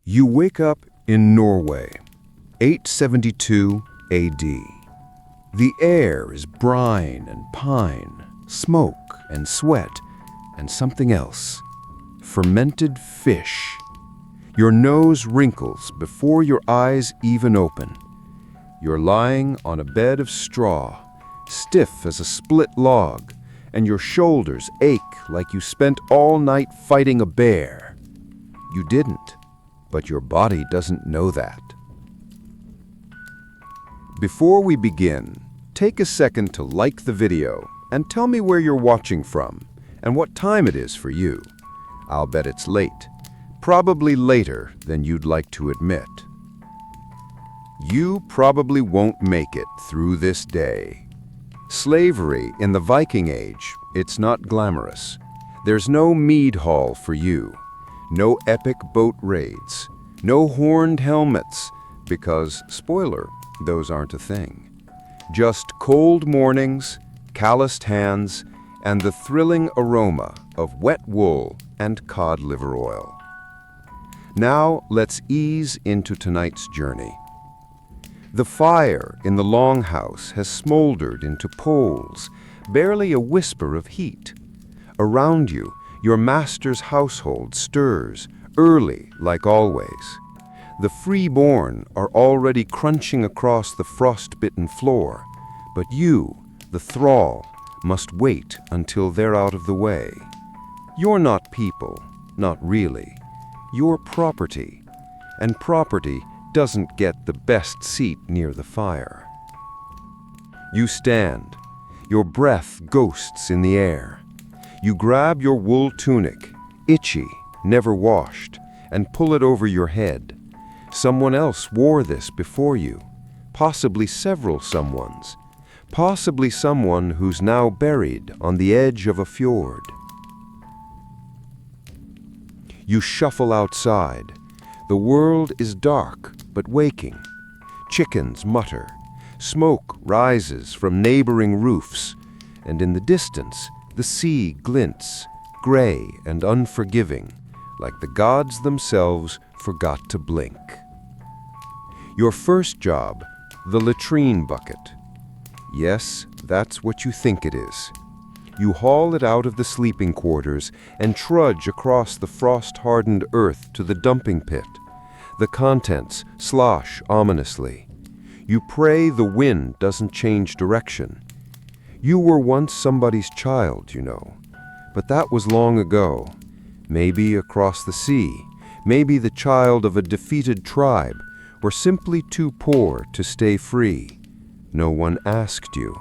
You wake up in Norway, 872 AD. The air is brine and pine, smoke and sweat, and something else. Fermented fish. Your nose wrinkles before your eyes even open. You're lying on a bed of straw, stiff as a split log, and your shoulders ache like you spent all night fighting a bear. You didn't, but your body doesn't know that. Before we begin, take a second to like the video and tell me where you're watching from and what time it is for you. I'll bet it's late, probably later than you'd like to admit. You probably won't make it through this day. Slavery in the Viking Age, it's not glamorous. There's no mead hall for you, no epic boat raids, no horned helmets, because, spoiler, those aren't a thing. Just cold mornings, calloused hands, and the thrilling aroma of wet wool and cod liver oil. Now let's ease into tonight's journey. The fire in the longhouse has smoldered into coals, barely a whisper of heat. Around you, your master's household stirs, early like always. The freeborn are already crunching across the frost-bitten floor, but you, the thrall, must wait until they're out of the way. You're not people, not really. You're property, and property doesn't get the best seat near the fire. You stand, your breath ghosts in the air. You grab your wool tunic, itchy, never washed, and pull it over your head. Someone else wore this before you, possibly several someones, possibly someone who's now buried on the edge of a fjord. You shuffle outside. The world is dark but waking. Chickens mutter. Smoke rises from neighboring roofs, and in the distance, the sea glints, gray and unforgiving, like the gods themselves forgot to blink. Your first job, the latrine bucket. Yes, that's what you think it is. You haul it out of the sleeping quarters and trudge across the frost-hardened earth to the dumping pit. The contents slosh ominously. You pray the wind doesn't change direction. You were once somebody's child, you know, but that was long ago. Maybe across the sea, maybe the child of a defeated tribe, or simply too poor to stay free. No one asked you.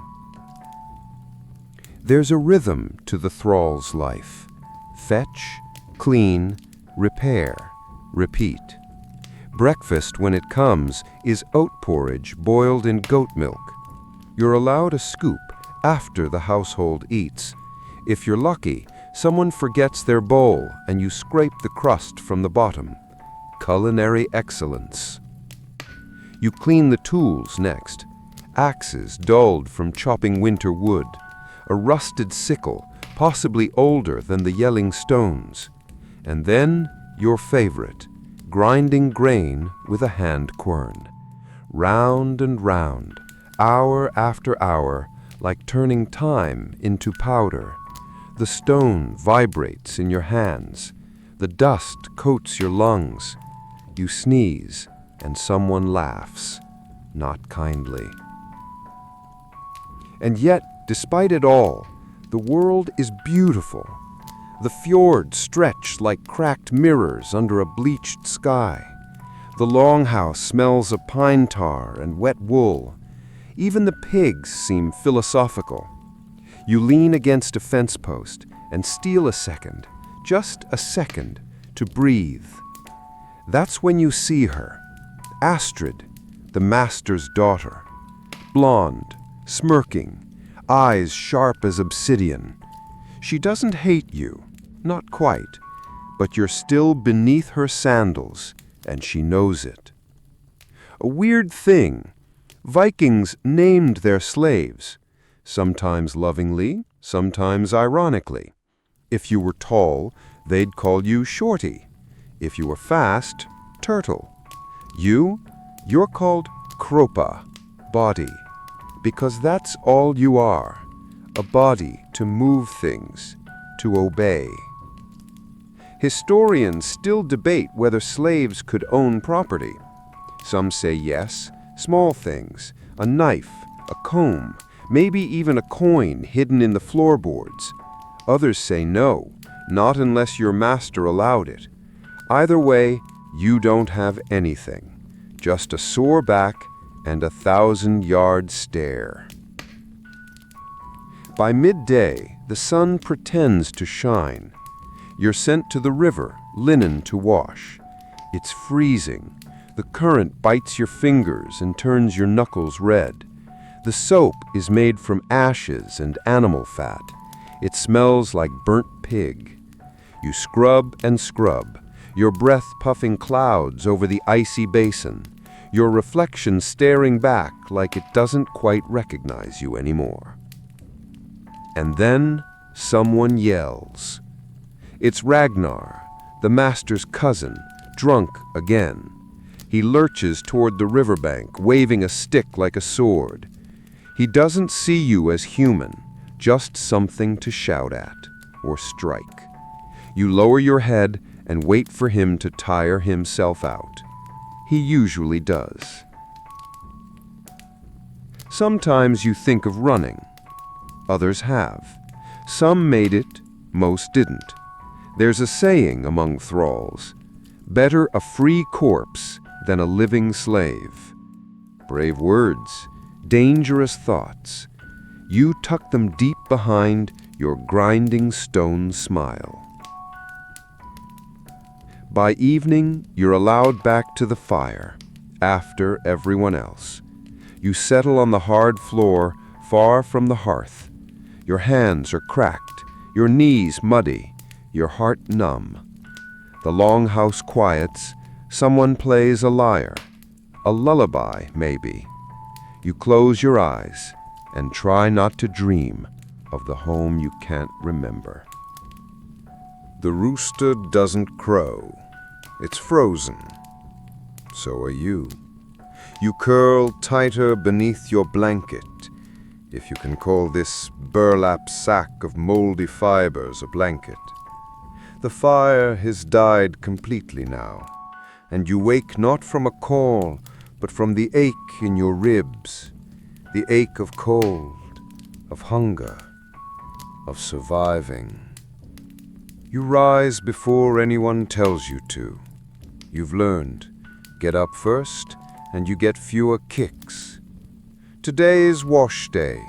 There's a rhythm to the thrall's life. Fetch, clean, repair, repeat. Breakfast, when it comes, is oat porridge boiled in goat milk. You're allowed a scoop after the household eats. If you're lucky, someone forgets their bowl and you scrape the crust from the bottom. Culinary excellence. You clean the tools next. Axes dulled from chopping winter wood. A rusted sickle, possibly older than the yelling stones. And then, your favorite, grinding grain with a hand quern. Round and round, hour after hour, like turning time into powder. The stone vibrates in your hands. The dust coats your lungs. You sneeze, and someone laughs, not kindly. And yet, despite it all, the world is beautiful. The fjords stretch like cracked mirrors under a bleached sky. The longhouse smells of pine tar and wet wool. Even the pigs seem philosophical. You lean against a fence post and steal a second, just a second, to breathe. That's when you see her, Astrid, the master's daughter, blonde, smirking, eyes sharp as obsidian. She doesn't hate you, not quite, but you're still beneath her sandals, and she knows it. A weird thing, Vikings named their slaves, sometimes lovingly, sometimes ironically. If you were tall, they'd call you Shorty. If you were fast, turtle. You're called kropa, body, because that's all you are, a body to move things, to obey. Historians still debate whether slaves could own property. Some say yes, small things, a knife, a comb, maybe even a coin hidden in the floorboards. Others say no, not unless your master allowed it. Either way, you don't have anything, just a sore back and a 1,000-yard stare. By midday, the sun pretends to shine. You're sent to the river, linen to wash. It's freezing. The current bites your fingers and turns your knuckles red. The soap is made from ashes and animal fat. It smells like burnt pig. You scrub and scrub, your breath puffing clouds over the icy basin, your reflection staring back like it doesn't quite recognize you anymore. And then someone yells. It's Ragnar, the master's cousin, drunk again. He lurches toward the riverbank, waving a stick like a sword. He doesn't see you as human, just something to shout at or strike. You lower your head and wait for him to tire himself out. He usually does. Sometimes you think of running. Others have. Some made it, most didn't. There's a saying among thralls, better a free corpse than a living slave. Brave words, dangerous thoughts. You tuck them deep behind your grinding stone smile. By evening, you're allowed back to the fire, after everyone else. You settle on the hard floor, far from the hearth. Your hands are cracked, your knees muddy, your heart numb. The longhouse quiets, someone plays a lyre, a lullaby maybe. You close your eyes and try not to dream of the home you can't remember. The rooster doesn't crow. It's frozen. So are you. You curl tighter beneath your blanket, if you can call this burlap sack of moldy fibers a blanket. The fire has died completely now, and you wake not from a call, but from the ache in your ribs, the ache of cold, of hunger, of surviving. You rise before anyone tells you to. You've learned. Get up first, and you get fewer kicks. Today is wash day.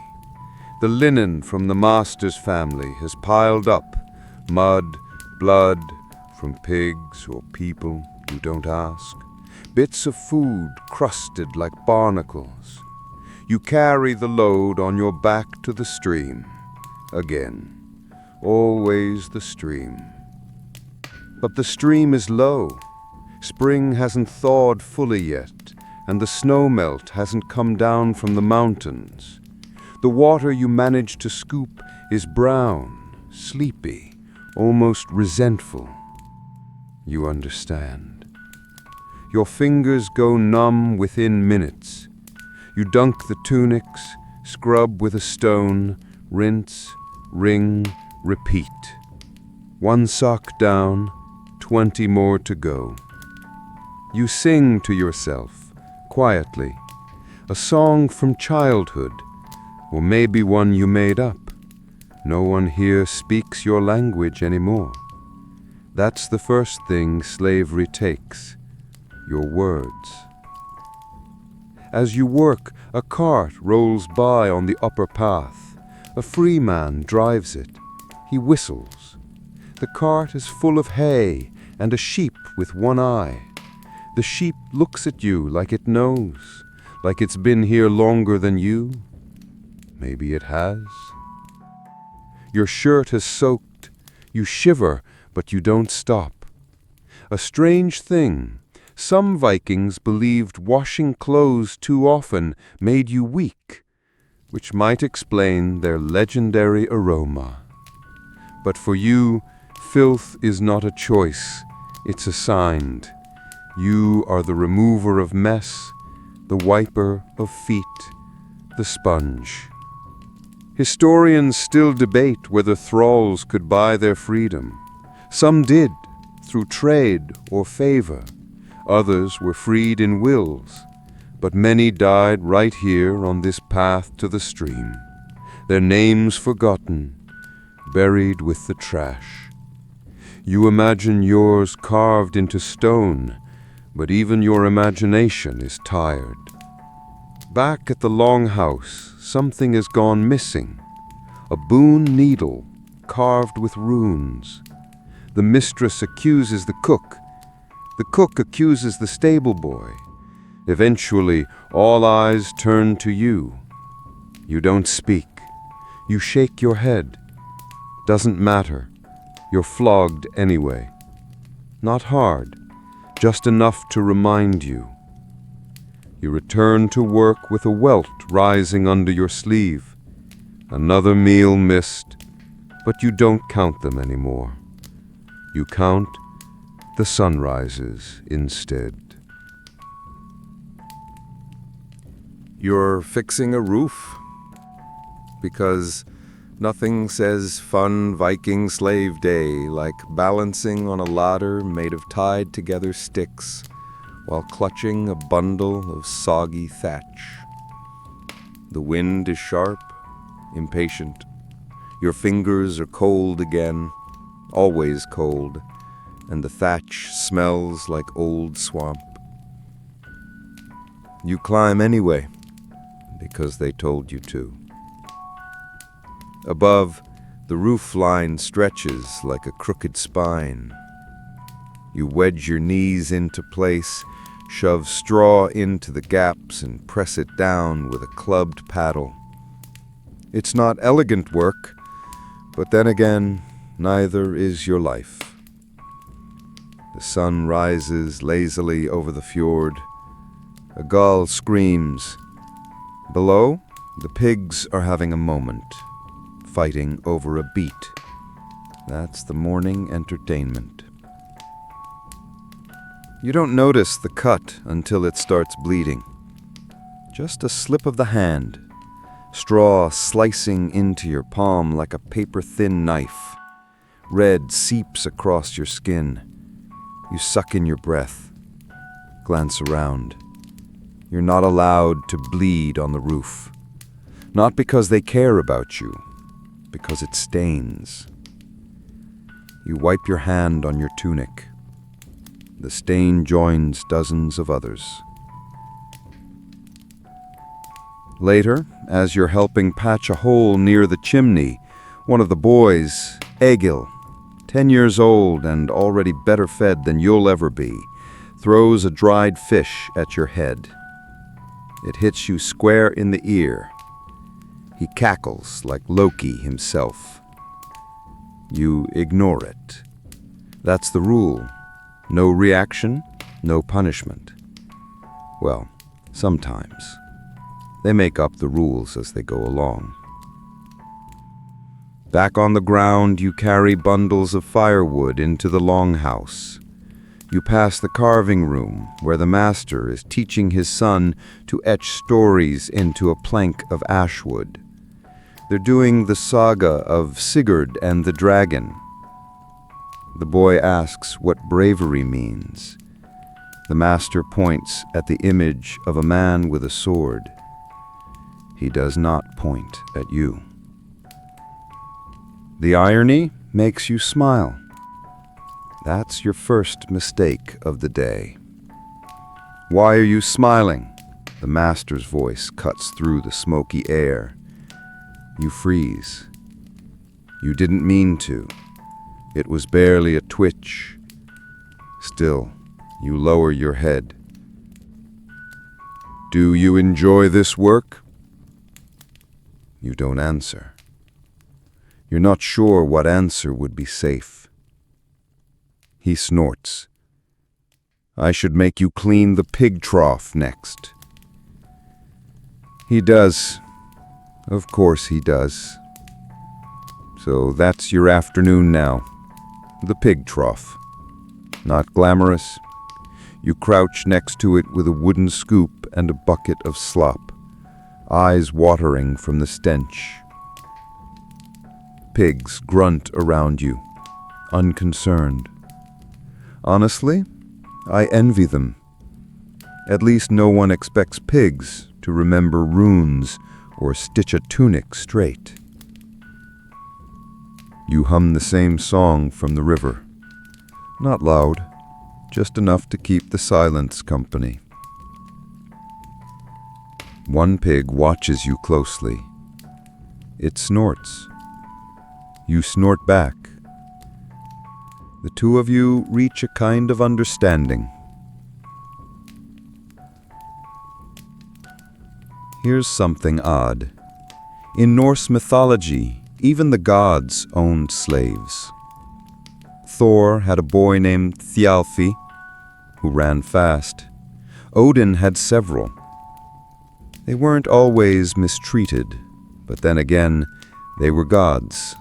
The linen from the master's family has piled up, mud, blood, from pigs or people you don't ask, bits of food crusted like barnacles. You carry the load on your back to the stream. Again, always the stream. But the stream is low. Spring hasn't thawed fully yet, and the snowmelt hasn't come down from the mountains. The water you manage to scoop is brown, sleepy, almost resentful. You understand. Your fingers go numb within minutes. You dunk the tunics, scrub with a stone, rinse, wring, repeat. 1 sock down, 20 more to go. You sing to yourself, quietly, a song from childhood, or maybe one you made up. No one here speaks your language anymore. That's the first thing slavery takes, your words. As you work, a cart rolls by on the upper path. A free man drives it. He whistles. The cart is full of hay and a sheep with one eye. The sheep looks at you like it knows, like it's been here longer than you. Maybe it has. Your shirt has soaked. You shiver, but you don't stop. A strange thing. Some Vikings believed washing clothes too often made you weak, which might explain their legendary aroma. But for you, filth is not a choice, it's assigned. You are the remover of mess, the wiper of feet, the sponge. Historians still debate whether thralls could buy their freedom. Some did, through trade or favor. Others were freed in wills. But many died right here on this path to the stream, their names forgotten, buried with the trash. You imagine yours carved into stone, but even your imagination is tired. Back at the longhouse, something has gone missing. A boon needle carved with runes. The mistress accuses the cook. The cook accuses the stable boy. Eventually, all eyes turn to you. You don't speak. You shake your head. Doesn't matter. You're flogged anyway. Not hard, just enough to remind you. You return to work with a welt rising under your sleeve. Another meal missed, but you don't count them anymore. You count the sunrises instead. You're fixing a roof? Because nothing says fun Viking slave day like balancing on a ladder made of tied-together sticks while clutching a bundle of soggy thatch. The wind is sharp, impatient. Your fingers are cold again, always cold, and the thatch smells like old swamp. You climb anyway, because they told you to. Above, the roof line stretches like a crooked spine. You wedge your knees into place, shove straw into the gaps, and press it down with a clubbed paddle. It's not elegant work, but then again, neither is your life. The sun rises lazily over the fjord. A gull screams. Below, the pigs are having a moment, fighting over a beet. That's the morning entertainment. You don't notice the cut until it starts bleeding. Just a slip of the hand, straw slicing into your palm like a paper-thin knife. Red seeps across your skin. You suck in your breath, glance around. You're not allowed to bleed on the roof. Not because they care about you, because it stains. You wipe your hand on your tunic. The stain joins dozens of others. Later, as you're helping patch a hole near the chimney, one of the boys, Egil, 10 years old and already better fed than you'll ever be, throws a dried fish at your head. It hits you square in the ear. He cackles like Loki himself. You ignore it. That's the rule. No reaction, no punishment. Well, sometimes. They make up the rules as they go along. Back on the ground, you carry bundles of firewood into the longhouse. You pass the carving room, where the master is teaching his son to etch stories into a plank of ashwood. They're doing the saga of Sigurd and the dragon. The boy asks what bravery means. The master points at the image of a man with a sword. He does not point at you. The irony makes you smile. That's your first mistake of the day. Why are you smiling? The master's voice cuts through the smoky air. You freeze. You didn't mean to. It was barely a twitch. Still, you lower your head. Do you enjoy this work? You don't answer. You're not sure what answer would be safe. He snorts. I should make you clean the pig trough next. He does. Of course he does. So that's your afternoon now. The pig trough. Not glamorous. You crouch next to it with a wooden scoop and a bucket of slop, eyes watering from the stench. Pigs grunt around you, unconcerned. Honestly, I envy them. At least no one expects pigs to remember runes or stitch a tunic straight. You hum the same song from the river. Not loud, just enough to keep the silence company. One pig watches you closely. It snorts. You snort back. The two of you reach a kind of understanding. Here's something odd. In Norse mythology, even the gods owned slaves. Thor had a boy named Thjalfi, who ran fast. Odin had several. They weren't always mistreated, but then again, they were gods.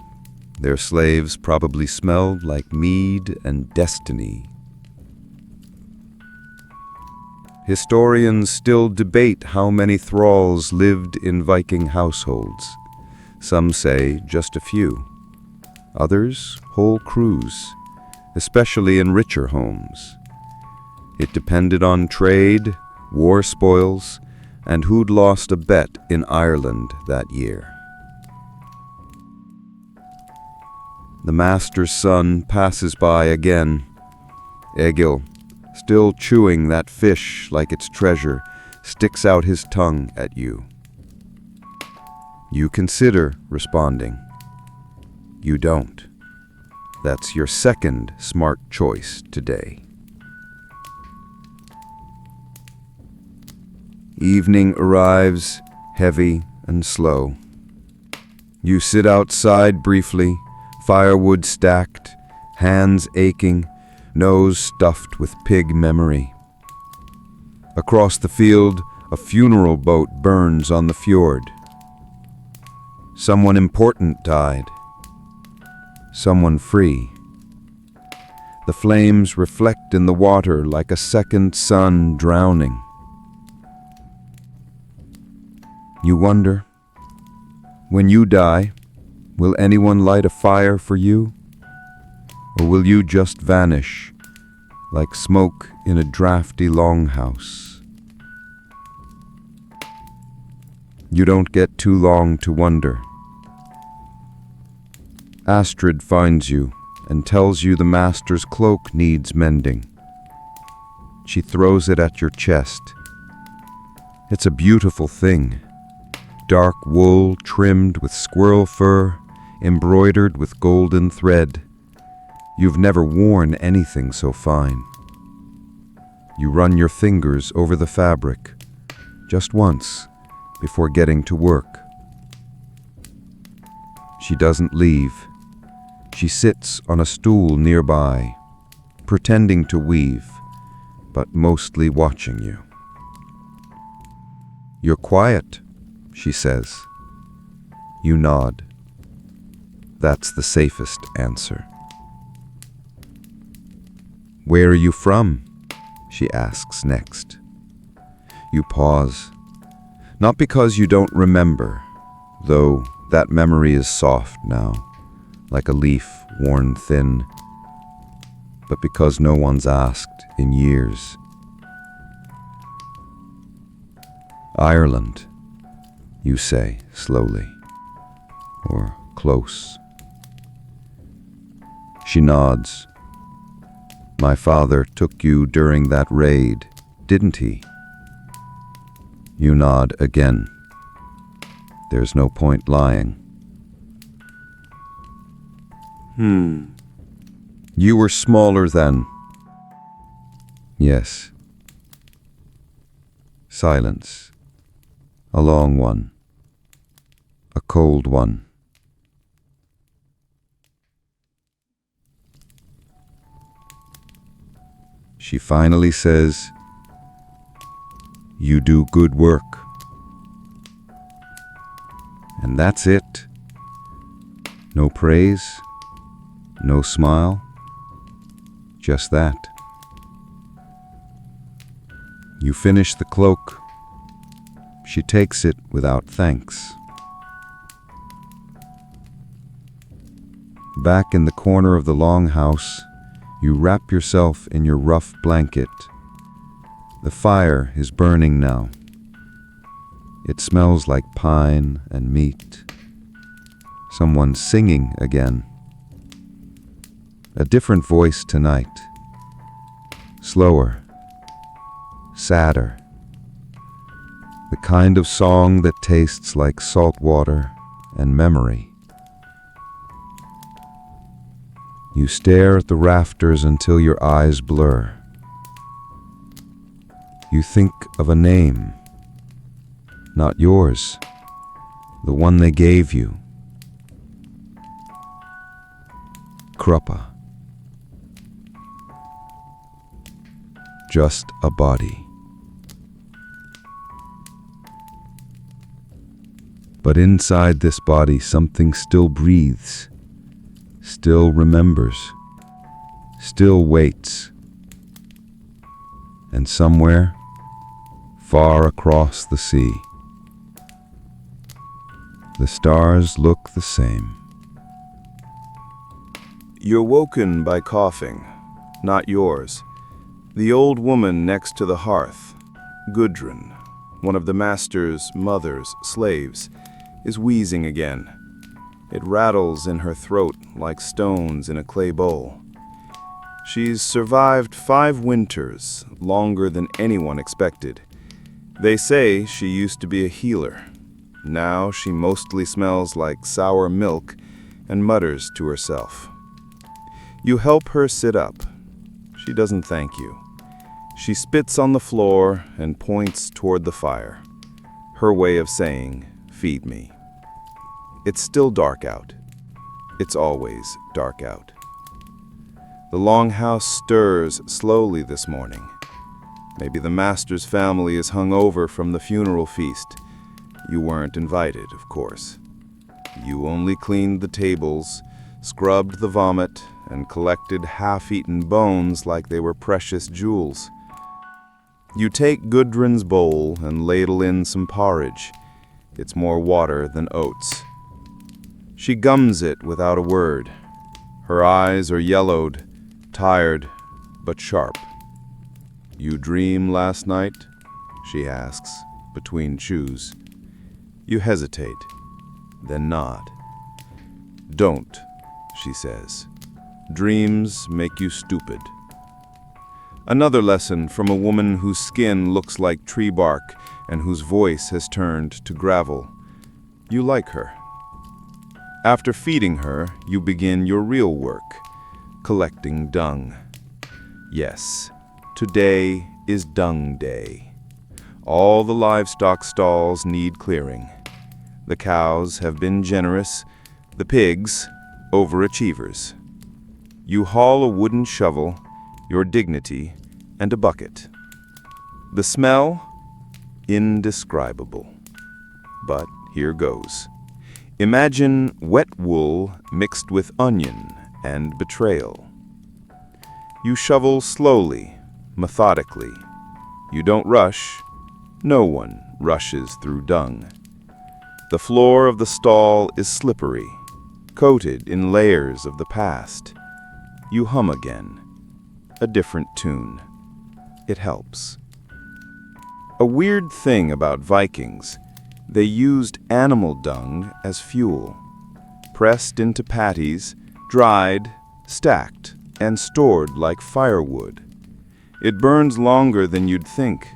Their slaves probably smelled like mead and destiny. Historians still debate how many thralls lived in Viking households. Some say just a few. Others, whole crews, especially in richer homes. It depended on trade, war spoils, and who'd lost a bet in Ireland that year. The master's son passes by again. Egil, still chewing that fish like its treasure, sticks out his tongue at you. You consider responding. You don't. That's your second smart choice today. Evening arrives, heavy and slow. You sit outside briefly, firewood stacked, hands aching, nose stuffed with pig memory. Across the field, a funeral boat burns on the fjord. Someone important died. Someone free. The flames reflect in the water like a second sun drowning. You wonder, when you die, will anyone light a fire for you? Or will you just vanish, like smoke in a drafty longhouse? You don't get too long to wonder. Astrid finds you and tells you the master's cloak needs mending. She throws it at your chest. It's a beautiful thing. Dark wool trimmed with squirrel fur, embroidered with golden thread. You've never worn anything so fine. You run your fingers over the fabric, just once, before getting to work. She doesn't leave. She sits on a stool nearby, pretending to weave, but mostly watching you. You're quiet, she says. You nod. That's the safest answer. Where are you from? She asks next. You pause. Not because you don't remember, though that memory is soft now, like a leaf worn thin, but because no one's asked in years. Ireland, you say slowly, or close. She nods. My father took you during that raid, didn't he? You nod again. There's no point lying. You were smaller then. Yes. Silence. A long one. A cold one. She finally says, you do good work. And that's it. No praise, no smile, just that. You finish the cloak. She takes it without thanks. Back in the corner of the longhouse, you wrap yourself in your rough blanket. The fire is burning now. It smells like pine and meat. Someone's singing again. A different voice tonight. Slower. Sadder. The kind of song that tastes like salt water and memory. You stare at the rafters until your eyes blur. You think of a name. Not yours. The one they gave you. Kruppa. Just a body. But inside this body something still breathes, still remembers, still waits. And somewhere, far across the sea, the stars look the same. You're woken by coughing, not yours. The old woman next to the hearth, Gudrun, one of the master's mother's slaves, is wheezing again. It rattles in her throat like stones in a clay bowl. She's survived 5 winters, longer than anyone expected. They say she used to be a healer. Now she mostly smells like sour milk and mutters to herself. You help her sit up. She doesn't thank you. She spits on the floor and points toward the fire. Her way of saying, "Feed me." It's still dark out. It's always dark out. The longhouse stirs slowly this morning. Maybe the master's family is hungover from the funeral feast. You weren't invited, of course. You only cleaned the tables, scrubbed the vomit, and collected half-eaten bones like they were precious jewels. You take Gudrun's bowl and ladle in some porridge. It's more water than oats. She gums it without a word. Her eyes are yellowed, tired, but sharp. "You dream last night?" she asks, between chews. You hesitate, then nod. "Don't," she says. "Dreams make you stupid." Another lesson from a woman whose skin looks like tree bark and whose voice has turned to gravel. You like her. After feeding her, you begin your real work, collecting dung. Yes, today is dung day. All the livestock stalls need clearing. The cows have been generous, the pigs, overachievers. You haul a wooden shovel, your dignity, and a bucket. The smell? Indescribable. But here goes. Imagine wet wool mixed with onion and betrayal. You shovel slowly, methodically. You don't rush. No one rushes through dung. The floor of the stall is slippery, coated in layers of the past. You hum again. A different tune. It helps. A weird thing about Vikings, they used animal dung as fuel, pressed into patties, dried, stacked, and stored like firewood. It burns longer than you'd think.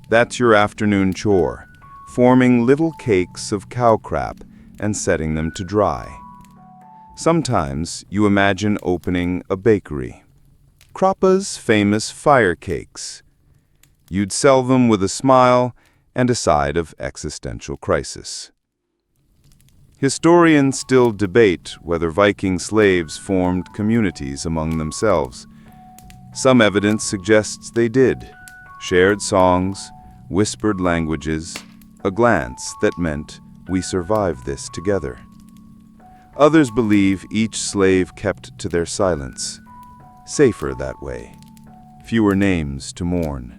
That's your afternoon chore, forming little cakes of cow crap and setting them to dry. Sometimes you imagine opening a bakery. Kruppa's famous fire cakes. You'd sell them with a smile and a side of existential crisis. Historians still debate whether Viking slaves formed communities among themselves. Some evidence suggests they did. Shared songs, whispered languages, a glance that meant we survived this together. Others believe each slave kept to their silence. Safer that way. Fewer names to mourn.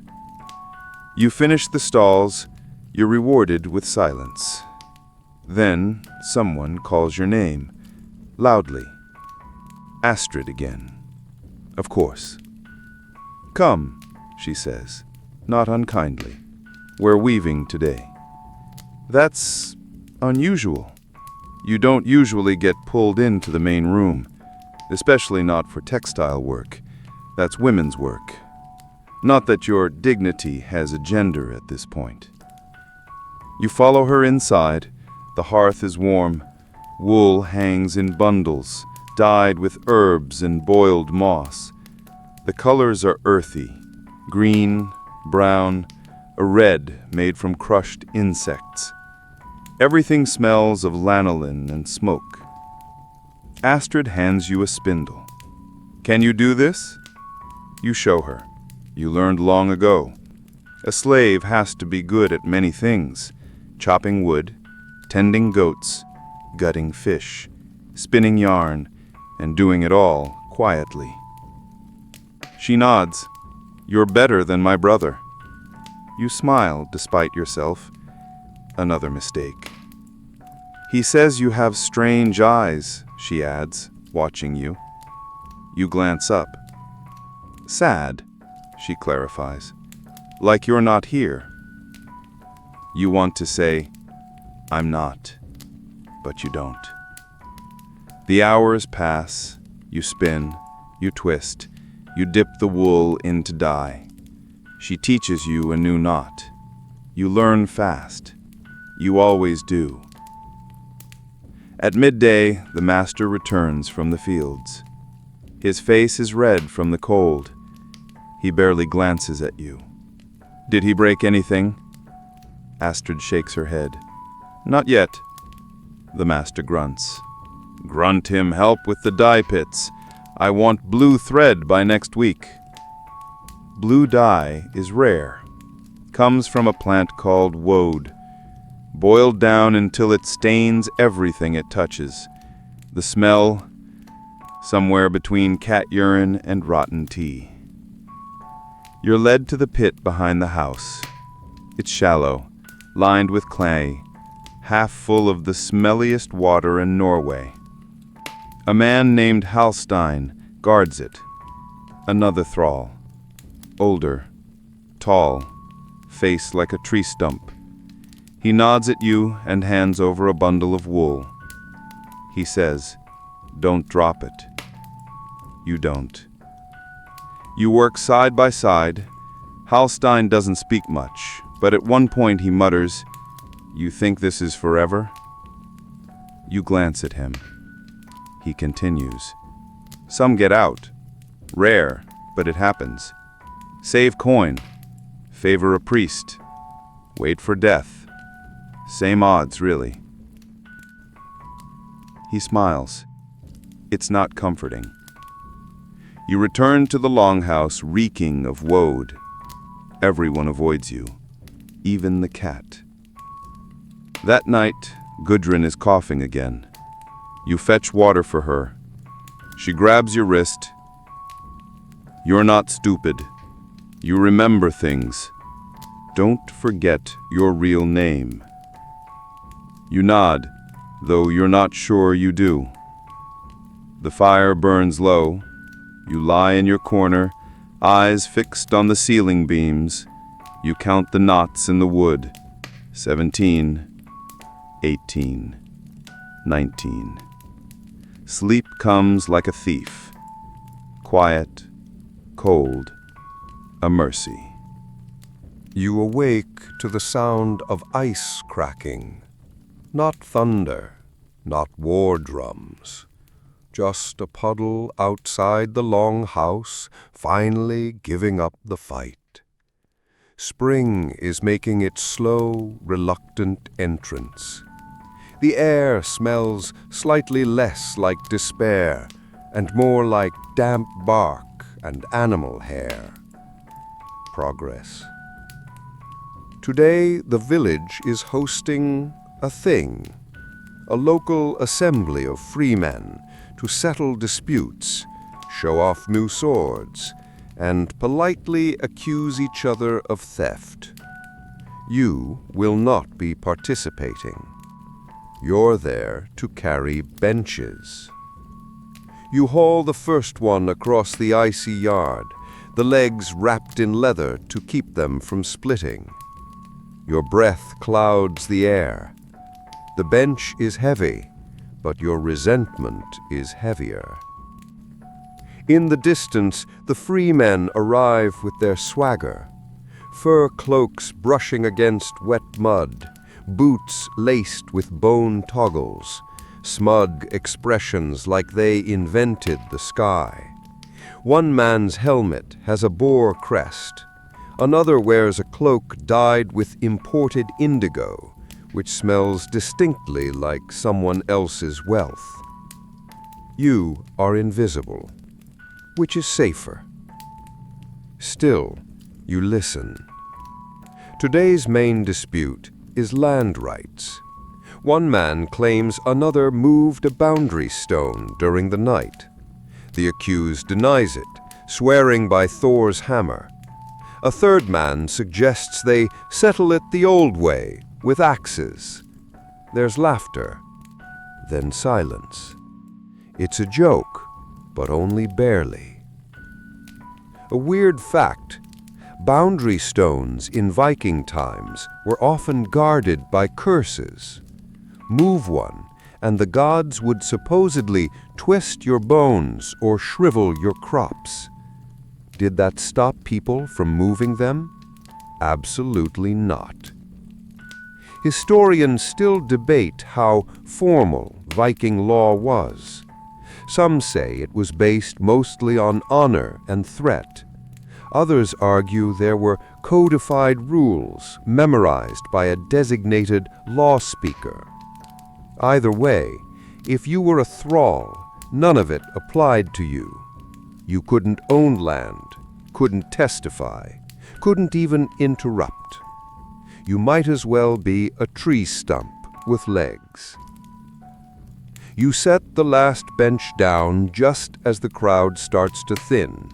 You finish the stalls, you're rewarded with silence. Then someone calls your name, loudly. Astrid again. Of course. Come, she says, not unkindly. We're weaving today. That's unusual. You don't usually get pulled into the main room, especially not for textile work. That's women's work. Not that your dignity has a gender at this point. You follow her inside. The hearth is warm. Wool hangs in bundles, dyed with herbs and boiled moss. The colors are earthy, green, brown, a red made from crushed insects. Everything smells of lanolin and smoke. Astrid hands you a spindle. Can you do this? You show her. You learned long ago. A slave has to be good at many things: chopping wood, tending goats, gutting fish, spinning yarn, and doing it all quietly. She nods. You're better than my brother. You smile despite yourself. Another mistake. He says you have strange eyes, she adds, watching you. You glance up. Sad, she clarifies, like you're not here. You want to say, I'm not, but you don't. The hours pass, you spin, you twist, you dip the wool into dye. She teaches you a new knot. You learn fast. You always do. At midday, the master returns from the fields. His face is red from the cold. He barely glances at you. Did he break anything? Astrid shakes her head. Not yet. The master grunts. Grunt him help with the dye pits. I want blue thread by next week. Blue dye is rare. Comes from a plant called woad. Boiled down until it stains everything it touches. The smell, somewhere between cat urine and rotten tea. You're led to the pit behind the house. It's shallow, lined with clay, half full of the smelliest water in Norway. A man named Halstein guards it. Another thrall. Older, tall, face like a tree stump. He nods at you and hands over a bundle of wool. He says, "Don't drop it." You don't. You work side by side. Halstein doesn't speak much, but at one point he mutters, "You think this is forever?" You glance at him. He continues, "Some get out. Rare, but it happens. Save coin. Favor a priest. Wait for death. Same odds, really." He smiles. It's not comforting. You return to the longhouse reeking of woad. Everyone avoids you, even the cat. That night, Gudrun is coughing again. You fetch water for her. She grabs your wrist. You're not stupid. You remember things. Don't forget your real name. You nod, though you're not sure you do. The fire burns low. You lie in your corner, eyes fixed on the ceiling beams. You count the knots in the wood. 17, 18, 19. Sleep comes like a thief. Quiet, cold, a mercy. You awake to the sound of ice cracking. Not thunder, not war drums. Just a puddle outside the longhouse, finally giving up the fight. Spring is making its slow, reluctant entrance. The air smells slightly less like despair and more like damp bark and animal hair. Progress. Today, the village is hosting a thing, a local assembly of freemen to settle disputes, show off new swords, and politely accuse each other of theft. You will not be participating. You're there to carry benches. You haul the first one across the icy yard, the legs wrapped in leather to keep them from splitting. Your breath clouds the air. The bench is heavy, but your resentment is heavier. In the distance, the free men arrive with their swagger. Fur cloaks brushing against wet mud, boots laced with bone toggles, smug expressions like they invented the sky. One man's helmet has a boar crest. Another wears a cloak dyed with imported indigo, which smells distinctly like someone else's wealth. You are invisible, which is safer. Still, you listen. Today's main dispute is land rights. One man claims another moved a boundary stone during the night. The accused denies it, swearing by Thor's hammer. A third man suggests they settle it the old way, with axes. There's laughter, then silence. It's a joke, but only barely. A weird fact: boundary stones in Viking times were often guarded by curses. Move one, and the gods would supposedly twist your bones or shrivel your crops. Did that stop people from moving them? Absolutely not. Historians still debate how formal Viking law was. Some say it was based mostly on honor and threat. Others argue there were codified rules memorized by a designated law speaker. Either way, if you were a thrall, none of it applied to you. You couldn't own land, couldn't testify, couldn't even interrupt. You might as well be a tree stump with legs. You set the last bench down just as the crowd starts to thin.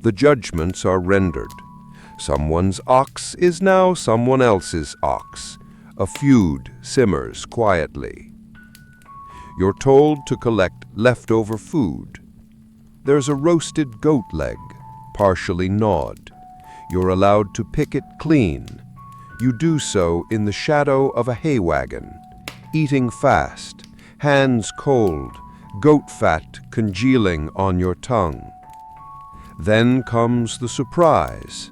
The judgments are rendered. Someone's ox is now someone else's ox. A feud simmers quietly. You're told to collect leftover food. There's a roasted goat leg, partially gnawed. You're allowed to pick it clean. You do so in the shadow of a hay wagon, eating fast, hands cold, goat fat congealing on your tongue. Then comes the surprise.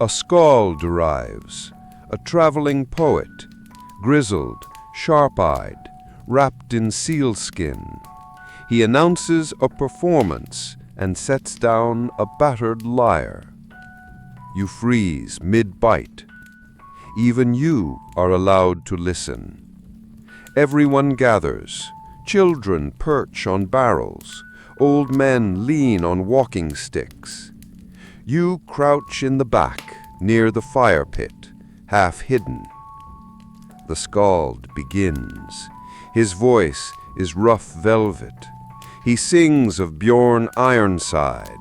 A skald arrives, a traveling poet, grizzled, sharp-eyed, wrapped in sealskin. He announces a performance and sets down a battered lyre. You freeze mid-bite. Even you are allowed to listen. Everyone gathers. Children perch on barrels. Old men lean on walking sticks. You crouch in the back, near the fire pit, half hidden. The skald begins. His voice is rough velvet. He sings of Bjorn Ironside,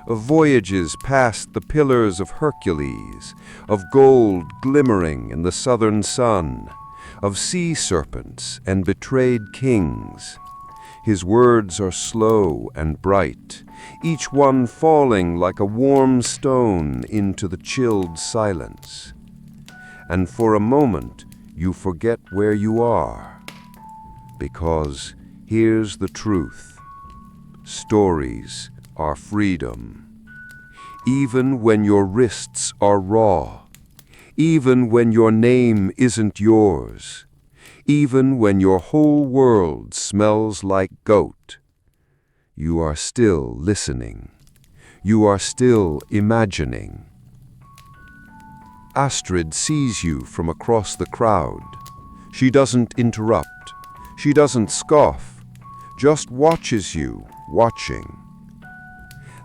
of voyages past the pillars of Hercules, of gold glimmering in the southern sun, of sea serpents and betrayed kings. His words are slow and bright, each one falling like a warm stone into the chilled silence. And for a moment you forget where you are, because here's the truth. Stories are freedom. Even when your wrists are raw, even when your name isn't yours, even when your whole world smells like goat, you are still listening. You are still imagining. Astrid sees you from across the crowd. She doesn't interrupt. She doesn't scoff. Just watches you, watching.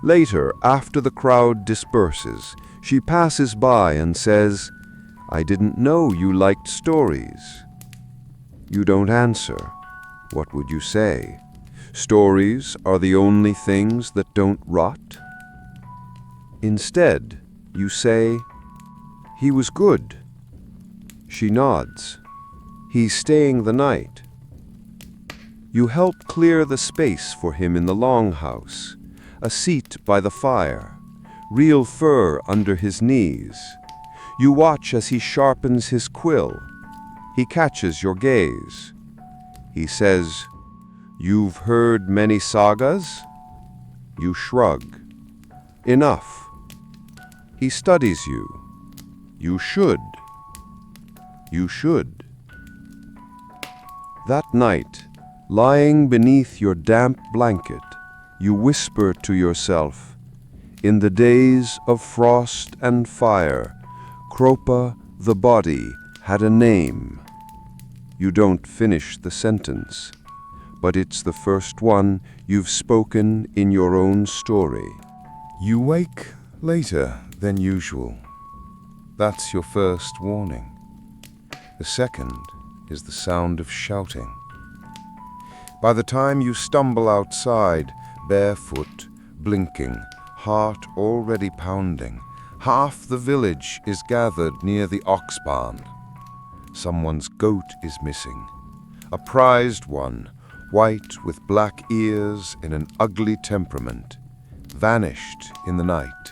Later, after the crowd disperses, she passes by and says, "I didn't know you liked stories." You don't answer. What would you say? Stories are the only things that don't rot? Instead, you say, "He was good." She nods. "He's staying the night." You help clear the space for him in the longhouse, a seat by the fire, real fur under his knees. You watch as he sharpens his quill. He catches your gaze. He says, "You've heard many sagas?" You shrug. "Enough." He studies you. "You should." You should. That night, lying beneath your damp blanket, you whisper to yourself, "In the days of frost and fire, Kropa, the body, had a name." You don't finish the sentence, but it's the first one you've spoken in your own story. You wake later than usual. That's your first warning. The second is the sound of shouting. By the time you stumble outside, barefoot, blinking, heart already pounding, half the village is gathered near the ox barn. Someone's goat is missing, a prized one, white with black ears in an ugly temperament, vanished in the night.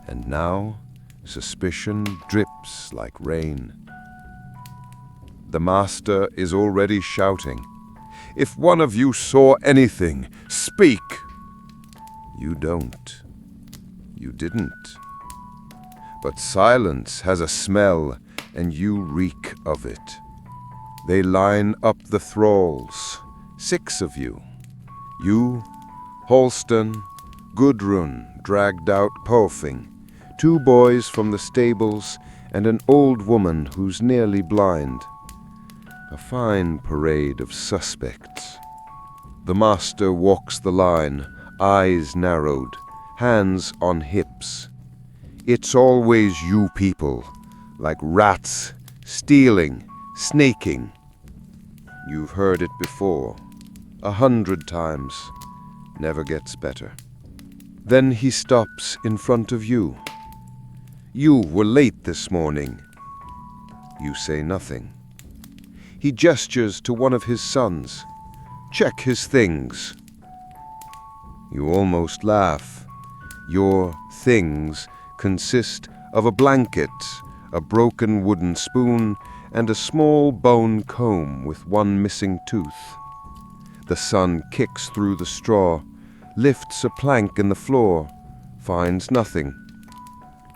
And now, suspicion drips like rain. The master is already shouting, "If one of you saw anything, speak!" You don't. You didn't. But silence has a smell, and you reek of it. They line up the thralls, 6 of you. You, Holston, Gudrun dragged out Pofing, 2 boys from the stables, and an old woman who's nearly blind. A fine parade of suspects. The master walks the line, eyes narrowed, hands on hips. "It's always you people, like rats, stealing, snaking." You've heard it before, 100 times, never gets better. Then he stops in front of you. "You were late this morning." You say nothing. He gestures to one of his sons. "Check his things." You almost laugh. Your things consist of a blanket, a broken wooden spoon, and a small bone comb with one missing tooth. The son kicks through the straw, lifts a plank in the floor, finds nothing.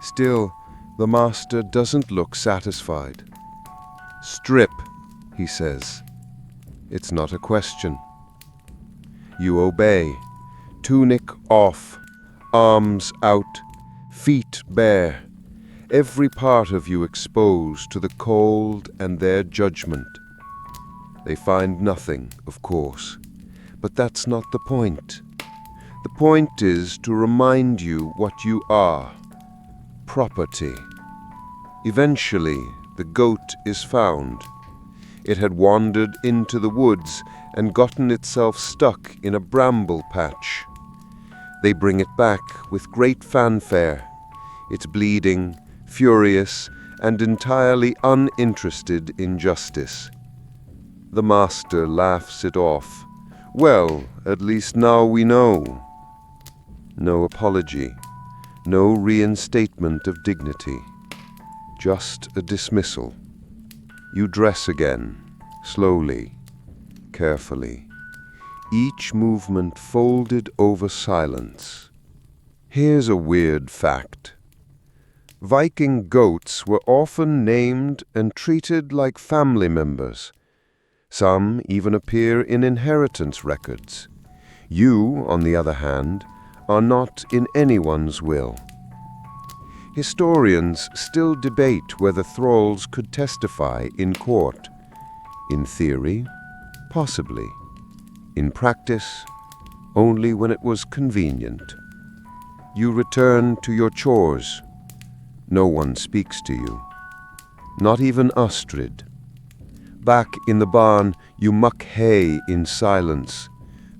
Still, the master doesn't look satisfied. "Strip," he says. It's not a question. You obey, tunic off, arms out, feet bare, every part of you exposed to the cold and their judgment. They find nothing, of course, but that's not the point. The point is to remind you what you are. Property. Eventually, the goat is found. It had wandered into the woods and gotten itself stuck in a bramble patch. They bring it back with great fanfare. It's bleeding, furious, and entirely uninterested in justice. The master laughs it off. "Well, at least now we know." No apology, no reinstatement of dignity, just a dismissal. You dress again, slowly, carefully, each movement folded over silence. Here's a weird fact. Viking goats were often named and treated like family members. Some even appear in inheritance records. You, on the other hand, are not in anyone's will. Historians still debate whether thralls could testify in court. In theory, possibly. In practice, only when it was convenient. You return to your chores. No one speaks to you. Not even Astrid. Back in the barn, you muck hay in silence.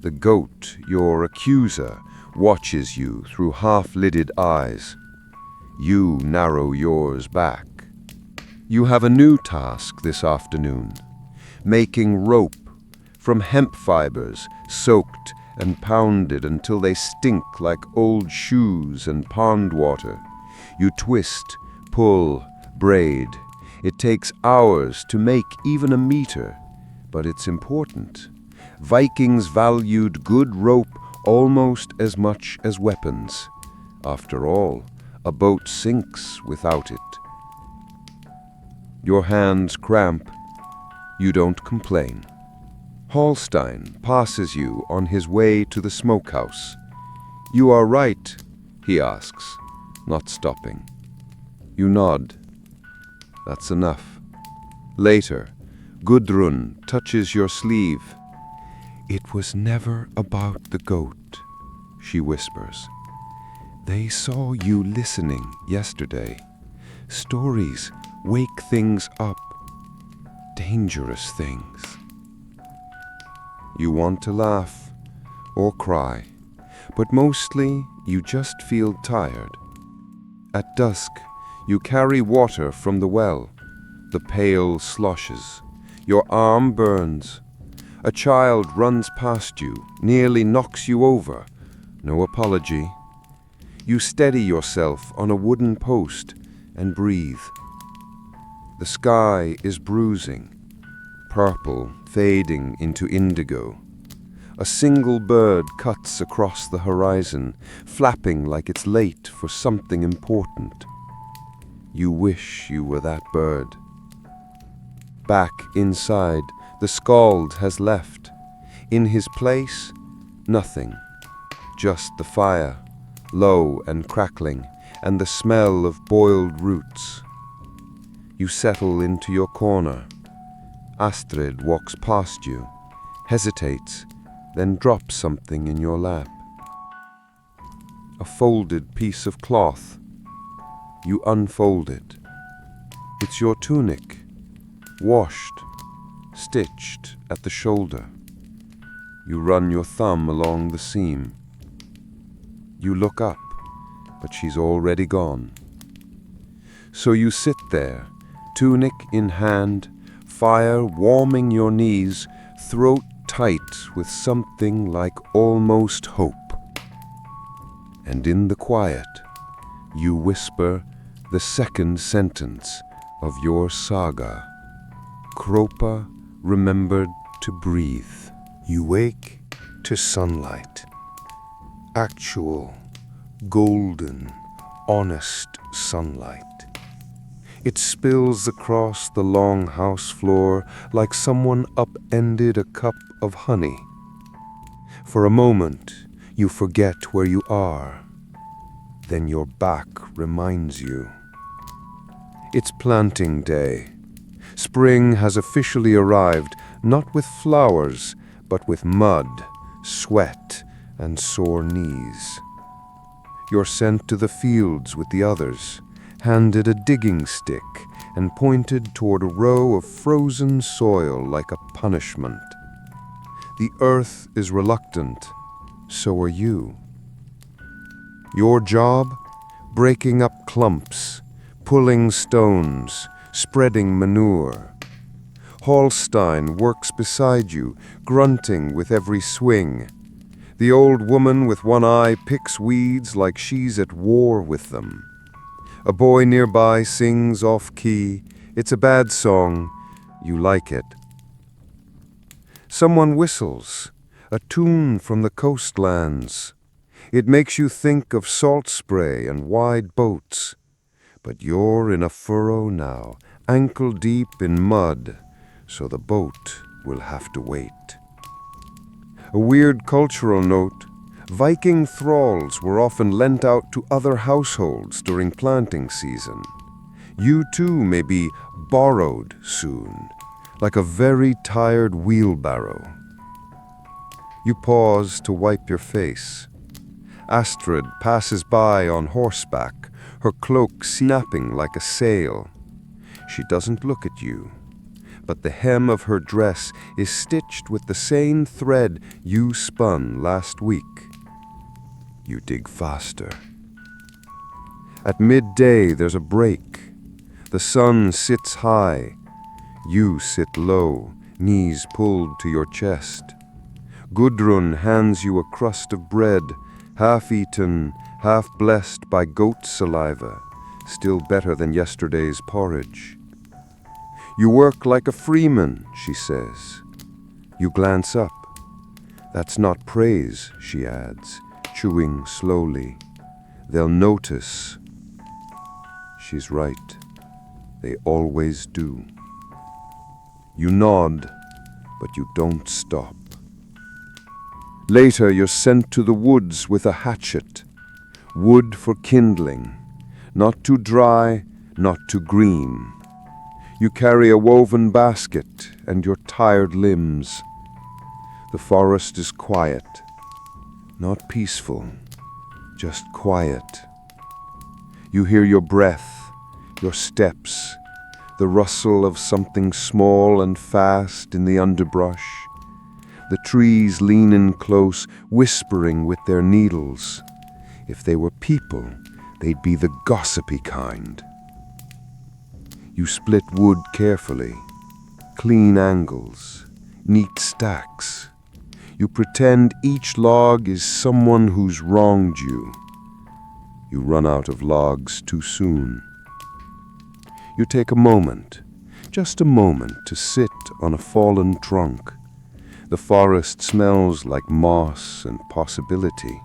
The goat, your accuser, watches you through half-lidded eyes. You narrow yours back. You have a new task this afternoon, making rope from hemp fibers soaked and pounded until they stink like old shoes and pond water. You twist, pull, braid. It takes hours to make even a meter, but it's important. Vikings valued good rope almost as much as weapons. After all, a boat sinks without it. Your hands cramp. You don't complain. Hallstein passes you on his way to the smokehouse. "You are right," he asks, not stopping. You nod. That's enough. Later, Gudrun touches your sleeve. "It was never about the goat," she whispers. "They saw you listening yesterday. Stories wake things up. Dangerous things." You want to laugh or cry, but mostly you just feel tired. At dusk, you carry water from the well. The pail sloshes. Your arm burns. A child runs past you, nearly knocks you over. No apology. You steady yourself on a wooden post and breathe. The sky is bruising, purple fading into indigo. A single bird cuts across the horizon, flapping like it's late for something important. You wish you were that bird. Back inside, the skald has left. In his place, nothing. Just the fire, low and crackling, and the smell of boiled roots. You settle into your corner. Astrid walks past you, hesitates, then drops something in your lap. A folded piece of cloth. You unfold it. It's your tunic, washed, stitched at the shoulder. You run your thumb along the seam. You look up, but she's already gone. So you sit there, tunic in hand, fire warming your knees, throat tight with something like almost hope. And in the quiet, you whisper the second sentence of your saga. Kropa remembered to breathe. You wake to sunlight. Actual, golden, honest sunlight. It spills across the longhouse floor like someone upended a cup of honey. For a moment, you forget where you are. Then your back reminds you. It's planting day. Spring has officially arrived, not with flowers, but with mud, sweat, and sore knees. You're sent to the fields with the others, handed a digging stick, and pointed toward a row of frozen soil like a punishment. The earth is reluctant, so are you. Your job? Breaking up clumps, pulling stones, spreading manure. Hallstein works beside you, grunting with every swing. The old woman with one eye picks weeds like she's at war with them. A boy nearby sings off-key. It's a bad song. You like it. Someone whistles, a tune from the coastlands. It makes you think of salt spray and wide boats. But you're in a furrow now, ankle deep in mud, so the boat will have to wait. A weird cultural note. Viking thralls were often lent out to other households during planting season. You too may be borrowed soon, like a very tired wheelbarrow. You pause to wipe your face. Astrid passes by on horseback, her cloak snapping like a sail. She doesn't look at you, but the hem of her dress is stitched with the same thread you spun last week. You dig faster. At midday, there's a break. The sun sits high. You sit low, knees pulled to your chest. Gudrun hands you a crust of bread, half-eaten, half-blessed by goat saliva, still better than yesterday's porridge. You work like a freeman, she says. You glance up. That's not praise, she adds, chewing slowly. They'll notice. She's right. They always do. You nod, but you don't stop. Later, you're sent to the woods with a hatchet. Wood for kindling. Not too dry, not too green. You carry a woven basket and your tired limbs. The forest is quiet. Not peaceful, just quiet. You hear your breath, your steps, the rustle of something small and fast in the underbrush. The trees lean in close, whispering with their needles. If they were people, they'd be the gossipy kind. You split wood carefully, clean angles, neat stacks. You pretend each log is someone who's wronged you. You run out of logs too soon. You take a moment, just a moment, to sit on a fallen trunk. The forest smells like moss and possibility.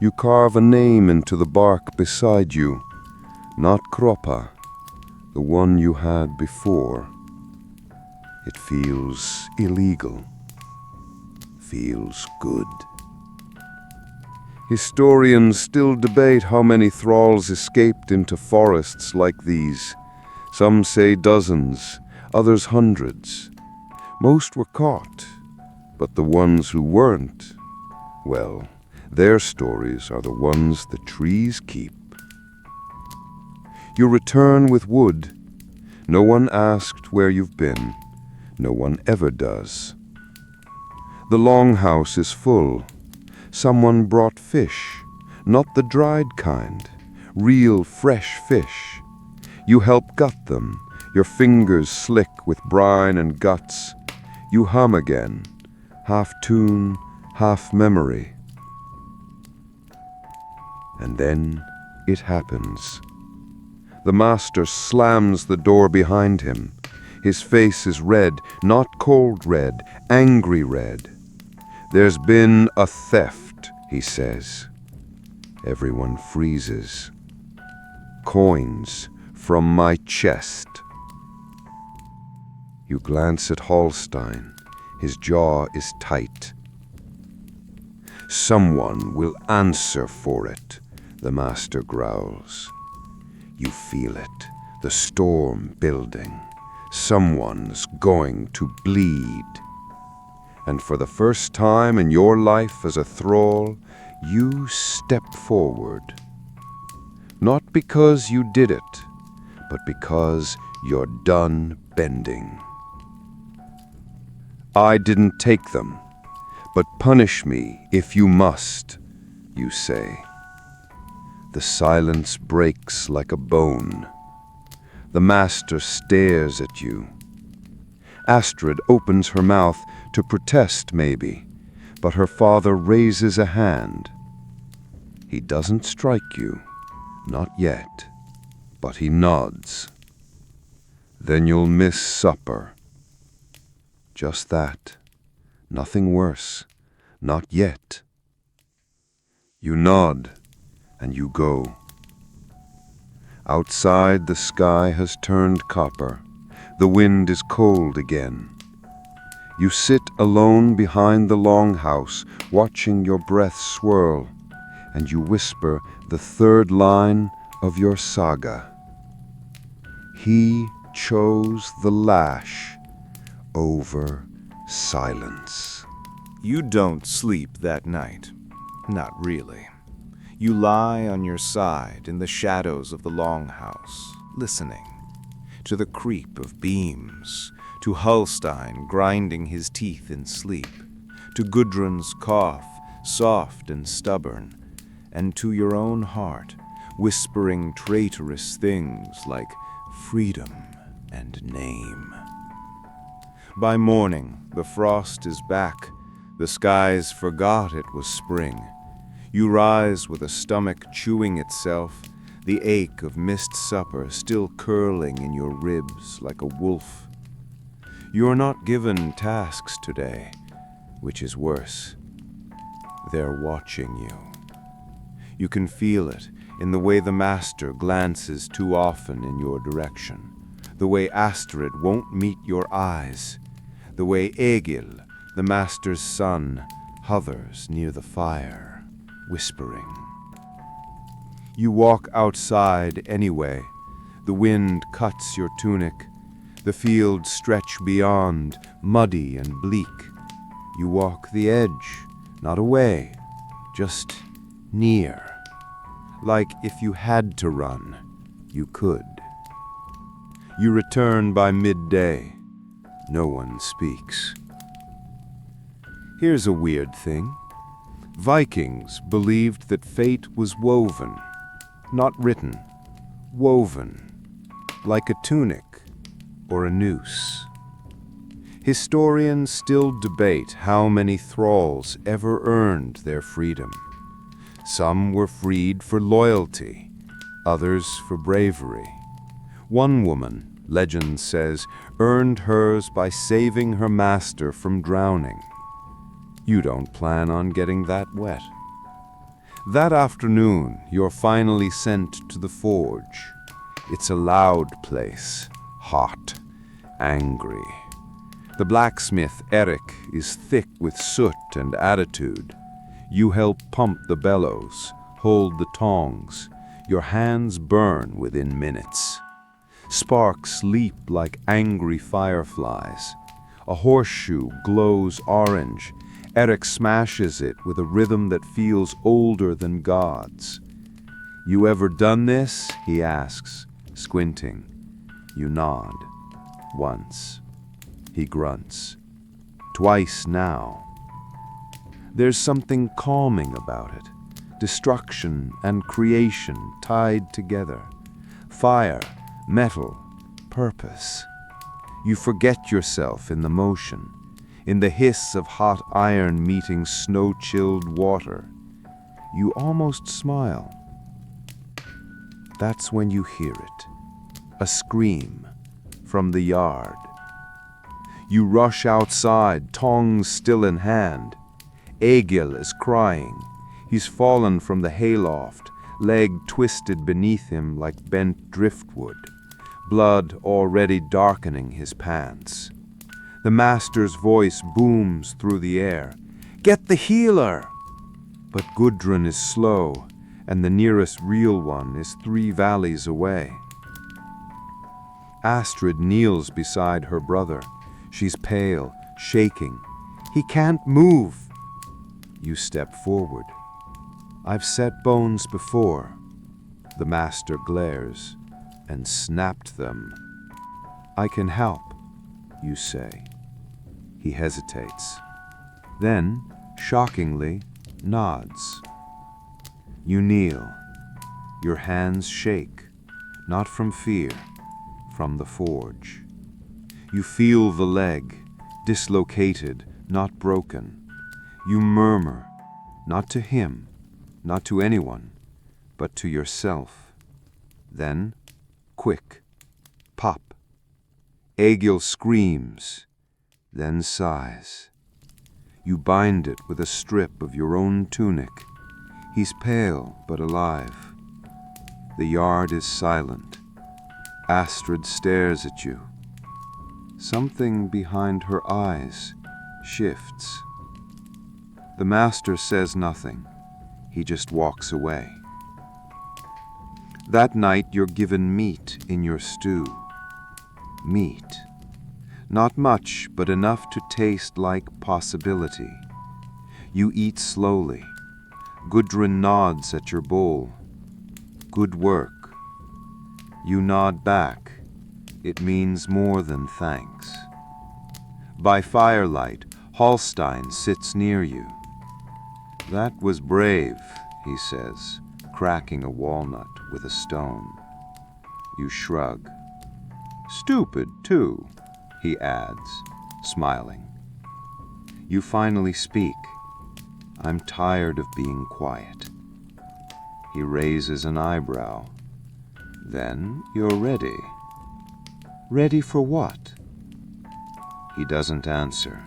You carve a name into the bark beside you, not Kroppa, the one you had before. It feels illegal, feels good. Historians still debate how many thralls escaped into forests like these. Some say dozens, others hundreds. Most were caught, but the ones who weren't, well, their stories are the ones the trees keep. You return with wood. No one asked where you've been. No one ever does. The longhouse is full. Someone brought fish, not the dried kind, real fresh fish. You help gut them, your fingers slick with brine and guts. You hum again, half tune, half memory. And then it happens. The master slams the door behind him. His face is red, not cold red, angry red. There's been a theft, he says. Everyone freezes. Coins from my chest. You glance at Hallstein. His jaw is tight. Someone will answer for it, the master growls. You feel it, the storm building. Someone's going to bleed. And for the first time in your life as a thrall, you step forward. Not because you did it, but because you're done bending. I didn't take them, but punish me if you must, you say. The silence breaks like a bone. The master stares at you. Astrid opens her mouth to protest maybe, but her father raises a hand. He doesn't strike you, not yet, but he nods. Then you'll miss supper. Just that, nothing worse, not yet. You nod, and you go. Outside, the sky has turned copper. The wind is cold again. You sit alone behind the longhouse, watching your breath swirl, and you whisper the third line of your saga. He chose the lash over silence. You don't sleep that night. Not really. You lie on your side in the shadows of the longhouse, listening to the creak of beams, to Hallstein grinding his teeth in sleep, to Gudrun's cough, soft and stubborn, and to your own heart, whispering traitorous things like freedom and name. By morning, the frost is back. The skies forgot it was spring. You rise with a stomach chewing itself, the ache of missed supper still curling in your ribs like a wolf. You're not given tasks today, which is worse. They're watching you. You can feel it in the way the master glances too often in your direction, the way Astrid won't meet your eyes, the way Egil, the master's son, hovers near the fire, whispering. You walk outside anyway. The wind cuts your tunic. The fields stretch beyond, muddy and bleak. You walk the edge, not away, just near. Like if you had to run, you could. You return by midday. No one speaks. Here's a weird thing. Vikings believed that fate was woven, not written, woven, like a tunic or a noose. Historians still debate how many thralls ever earned their freedom. Some were freed for loyalty, others for bravery. One woman, legend says, earned hers by saving her master from drowning. You don't plan on getting that wet. That afternoon, you're finally sent to the forge. It's a loud place, hot, angry. The blacksmith, Eric, is thick with soot and attitude. You help pump the bellows, hold the tongs. Your hands burn within minutes. Sparks leap like angry fireflies. A horseshoe glows orange. Eric smashes it with a rhythm that feels older than God's. You ever done this? He asks, squinting. You nod. Once. He grunts. Twice now. There's something calming about it. Destruction and creation tied together. Fire, metal, purpose. You forget yourself in the motion, in the hiss of hot iron meeting snow-chilled water. You almost smile. That's when you hear it. A scream from the yard. You rush outside, tongs still in hand. Egil is crying. He's fallen from the hayloft, leg twisted beneath him like bent driftwood, blood already darkening his pants. The master's voice booms through the air. Get the healer! But Gudrun is slow, and the nearest real one is 3 valleys away. Astrid kneels beside her brother. She's pale, shaking. He can't move. You step forward. I've set bones before. The master glares and snapped them. I can help, you say. He hesitates. Then, shockingly, nods. You kneel. Your hands shake, not from fear, from the forge. You feel the leg, dislocated, not broken. You murmur, not to him, not to anyone, but to yourself. Then, quick, pop. Egil screams, then sighs. You bind it with a strip of your own tunic. He's pale but alive. The yard is silent. Astrid stares at you. Something behind her eyes shifts. The master says nothing. He just walks away. That night you're given meat in your stew. Meat. Not much, but enough to taste like possibility. You eat slowly. Gudrun nods at your bowl. Good work. You nod back. It means more than thanks. By firelight, Hallstein sits near you. That was brave, he says, cracking a walnut with a stone. You shrug. Stupid, too, he adds, smiling. You finally speak. I'm tired of being quiet. He raises an eyebrow. Then you're ready. Ready for what? He doesn't answer,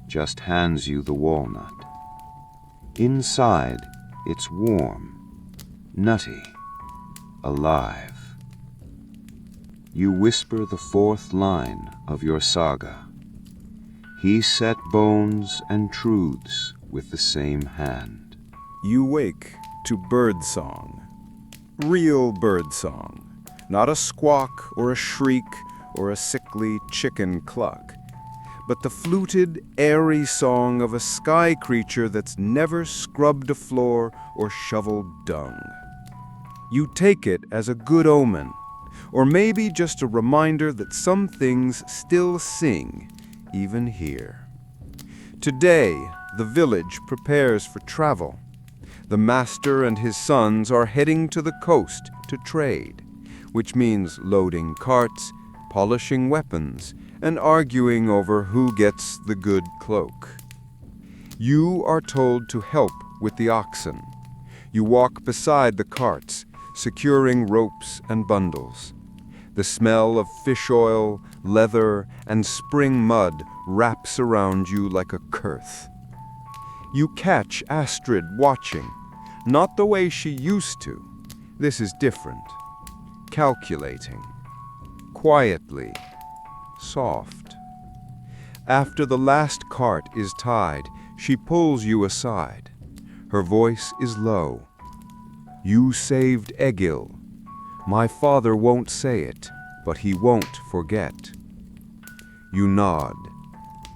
just hands you the walnut. Inside, it's warm, nutty, alive. You whisper the fourth line of your saga. He set bones and truths with the same hand. You wake to bird song. Real bird song. Not a squawk or a shriek or a sickly chicken cluck, but the fluted, airy song of a sky creature that's never scrubbed a floor or shoveled dung. You take it as a good omen, or maybe just a reminder that some things still sing, even here. Today, the village prepares for travel. The master and his sons are heading to the coast to trade, which means loading carts, polishing weapons, and arguing over who gets the good cloak. You are told to help with the oxen. You walk beside the carts, securing ropes and bundles. The smell of fish oil, leather, and spring mud wraps around you like a curse. You catch Astrid watching, not the way she used to. This is different. Calculating. Quietly. Soft. After the last cart is tied, she pulls you aside. Her voice is low. You saved Egil. My father won't say it, but he won't forget. You nod.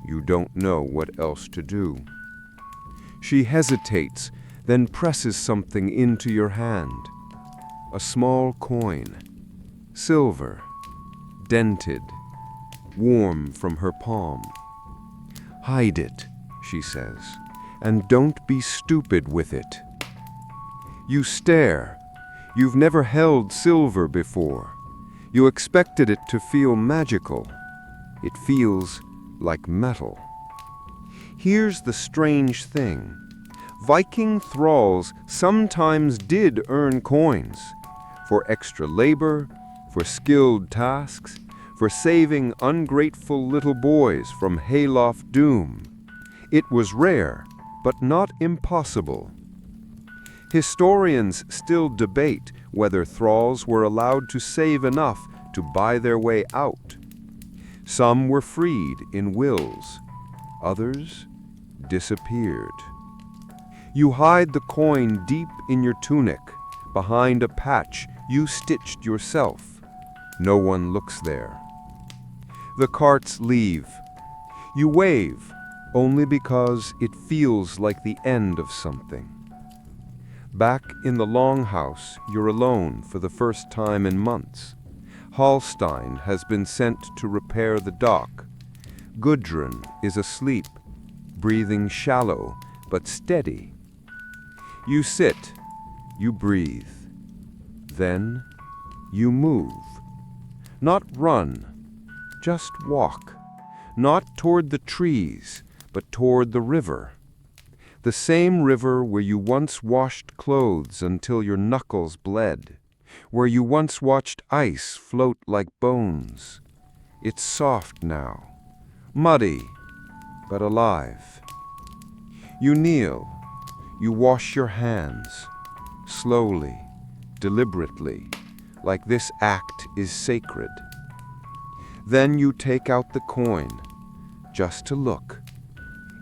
You don't know what else to do. She hesitates, then presses something into your hand. A small coin. Silver. Dented. Warm from her palm. Hide it, she says, and don't be stupid with it. You stare. You've never held silver before. You expected it to feel magical. It feels like metal. Here's the strange thing. Viking thralls sometimes did earn coins for extra labor, for skilled tasks, for saving ungrateful little boys from hayloft doom. It was rare, but not impossible. Historians still debate whether thralls were allowed to save enough to buy their way out. Some were freed in wills. Others disappeared. You hide the coin deep in your tunic, behind a patch you stitched yourself. No one looks there. The carts leave. You wave, only because it feels like the end of something. Back in the longhouse, you're alone for the first time in months. Hallstein has been sent to repair the dock. Gudrun is asleep, breathing shallow but steady. You sit, you breathe. Then you move. Not run, just walk. Not toward the trees, but toward the river. The same river where you once washed clothes until your knuckles bled, where you once watched ice float like bones. It's soft now, muddy, but alive. You kneel, you wash your hands, slowly, deliberately, like this act is sacred. Then you take out the coin, just to look.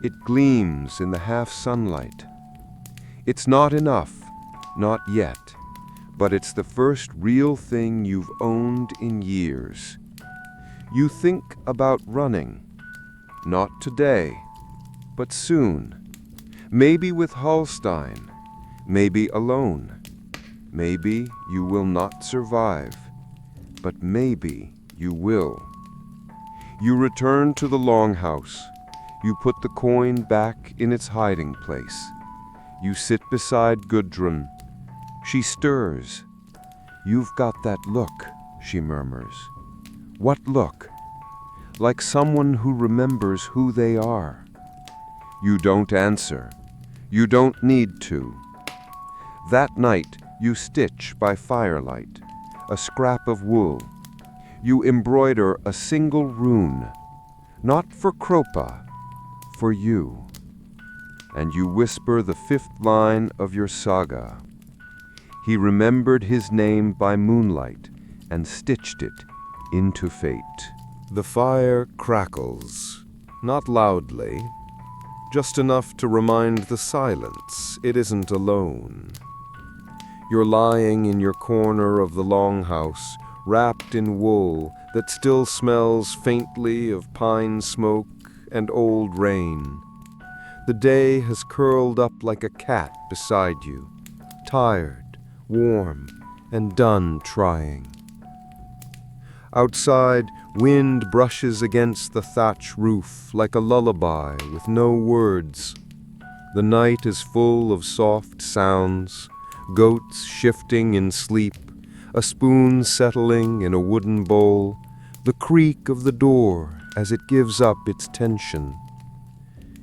It gleams in the half-sunlight. It's not enough, not yet, but it's the first real thing you've owned in years. You think about running, not today, but soon. Maybe with Hallstein, maybe alone. Maybe you will not survive, but maybe you will. You return to the longhouse. You put the coin back in its hiding place. You sit beside Gudrun. She stirs. "You've got that look," she murmurs. "What look?" "Like someone who remembers who they are." You don't answer. You don't need to. That night, you stitch by firelight, a scrap of wool. You embroider a single rune, not for Kropa, for you. And you whisper the 5th line of your saga. He remembered his name by moonlight and stitched it into fate. The fire crackles, not loudly, just enough to remind the silence it isn't alone. You're lying in your corner of the longhouse, wrapped in wool that still smells faintly of pine smoke and old rain. The day has curled up like a cat beside you, tired, warm, and done trying. Outside, wind brushes against the thatch roof like a lullaby with no words. The night is full of soft sounds, goats shifting in sleep, a spoon settling in a wooden bowl, the creak of the door as it gives up its tension.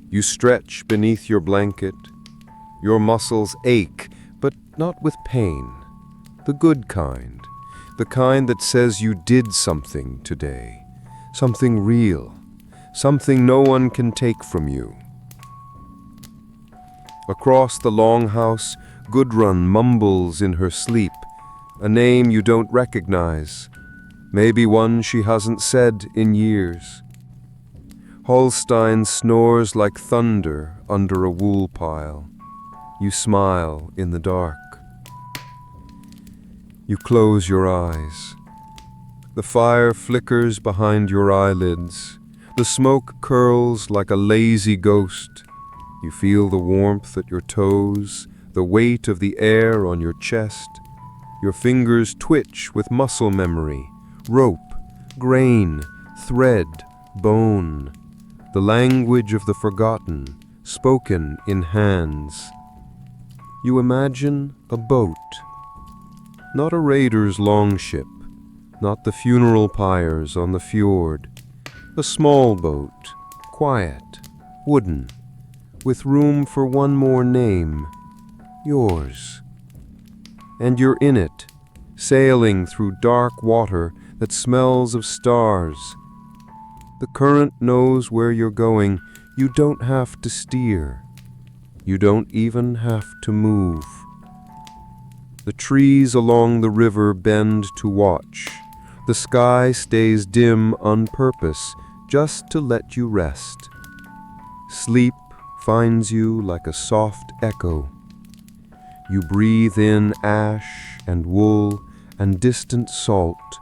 You stretch beneath your blanket. Your muscles ache, but not with pain. The good kind. The kind that says you did something today. Something real. Something no one can take from you. Across the longhouse, Gudrun mumbles in her sleep, a name you don't recognize. Maybe one she hasn't said in years. Holstein snores like thunder under a wool pile. You smile in the dark. You close your eyes. The fire flickers behind your eyelids. The smoke curls like a lazy ghost. You feel the warmth at your toes, the weight of the air on your chest. Your fingers twitch with muscle memory, rope, grain, thread, bone. The language of the forgotten, spoken in hands. You imagine a boat. Not a raider's longship, not the funeral pyres on the fjord. A small boat, quiet, wooden, with room for one more name, yours. And you're in it, sailing through dark water that smells of stars. The current knows where you're going. You don't have to steer. You don't even have to move. The trees along the river bend to watch. The sky stays dim on purpose, just to let you rest. Sleep finds you like a soft echo. You breathe in ash and wool and distant salt,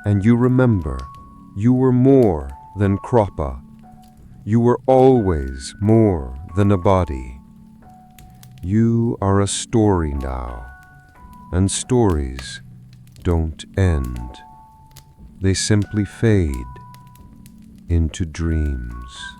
and you remember you were more than Kropa. You were always more than a body. You are a story now, and stories don't end. They simply fade into dreams.